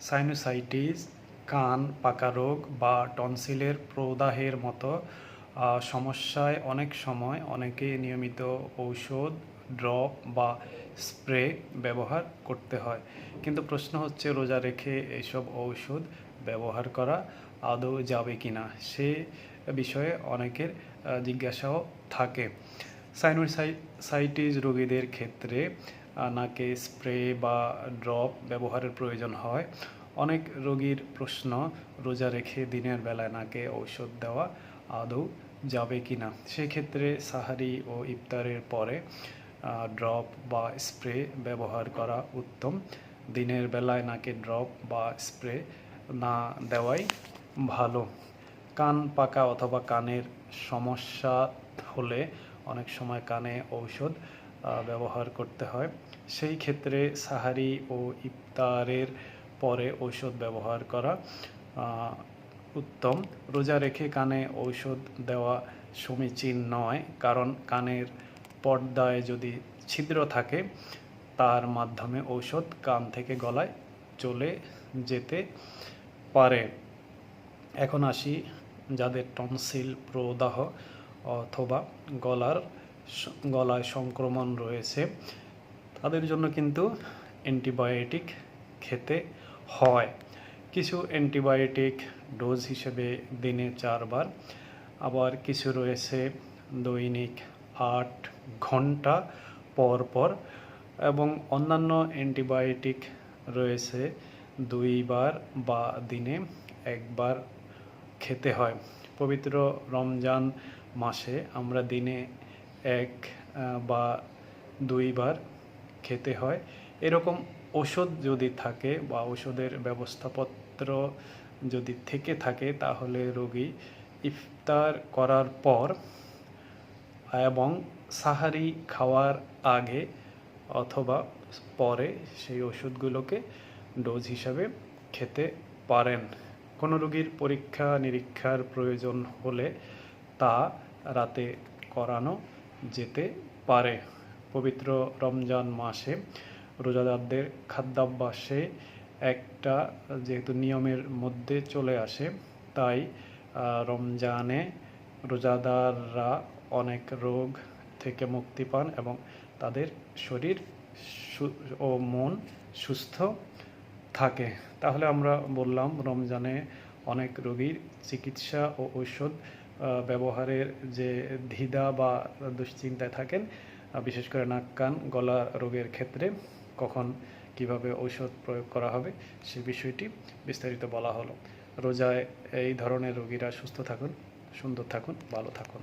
Sinusitis, কান পাকা রোগ বা টনসিলের প্রদাহের মতো সমস্যায় অনেক সময় অনেকে নিয়মিত ঔষধ, ড্রপ বা স্প্রে ব্যবহার করতে হয়। কিন্তু প্রশ্ন হচ্ছে রোজা রেখে এইসব ঔষধ ব্যবহার করা আদৌ যাবে কি না, সে বিষয়ে অনেকের জিজ্ঞাসাও থাকে। সাইনোসাইটিস রোগীদের ক্ষেত্রে নাকে স্প্রে বা ড্রপ ব্যবহারের প্রয়োজন হয়। অনেক রোগীর প্রশ্ন, রোজা রেখে দিনের বেলায় নাকে ঔষধ দেওয়া আদৌ যাবে কি না। সেক্ষেত্রে সাহারি ও ইফতারের পরে ড্রপ বা স্প্রে ব্যবহার করা উত্তম। দিনের বেলায় নাকে ড্রপ বা স্প্রে না দেওয়াই ভালো। কান পাকা অথবা কানের সমস্যা হলে অনেক সময় কানে ঔষধ ব্যবহার করতে হয়। সেই ক্ষেত্রে সাহারি ও ইফতারের পরে ঔষধ ব্যবহার করা উত্তম। রোজা রেখে কানে ঔষধ দেওয়া সমীচীন নয়, কারণ কানের পর্দায় যদি ছিদ্র থাকে তার মাধ্যমে ঔষধ কান থেকে গলায় চলে যেতে পারে। এখন আসি যাদের টনসিল প্রদাহ অথবা গলায় সংক্রমণ রয়েছে, তাদের জন্য কিন্তু অ্যান্টিবায়োটিক খেতে হয়। কিছু অ্যান্টিবায়োটিক ডোজ হিসেবে দিনে 4 বার, আবার কিছু রয়েছে দৈনিক 8 ঘন্টা পর পর, এবং অন্যান্য অ্যান্টিবায়োটিক রয়েছে 2 বার বা দিনে 1 বার খেতে হয়। পবিত্র রমজান মাসে আমরা দিনে 1 বা 2 বার খেতে হয়। এরকম ওষুধ যদি থাকে বা ওষুধের ব্যবস্থাপত্র যদি থেকে থাকে, তাহলে রোগী ইফতার করার পর এবং সাহারি খাওয়ার আগে অথবা পরে সেই ওষুধগুলোকে ডোজ হিসাবে খেতে পারেন। কোনো রোগীর পরীক্ষা নিরীক্ষার প্রয়োজন হলে তা রাতে করানো যেতে পারে। পবিত্র রমজান মাসে রোজাদারদের খাদ্যাভ্যাসে একটা যেহেতু নিয়মের মধ্যে চলে আসে, তাই রমজানে রোজাদাররা অনেক রোগ থেকে মুক্তি পান এবং তাদের শরীর ও মন সুস্থ থাকে। তাহলে আমরা বললাম রমজানে অনেক রোগীর চিকিৎসা ও ঔষধ ব্যবহারের যে দ্বিধা বা দুশ্চিন্তায় থাকেন, বিশেষ করে নাক কান গলা রোগের ক্ষেত্রে কখন কিভাবে ঔষধ প্রয়োগ করা হবে সে বিষয়টি বিস্তারিত বলা হলো। রোজায় এই ধরনের রোগীরা সুস্থ থাকুন, সুন্দর থাকুন, ভালো থাকুন।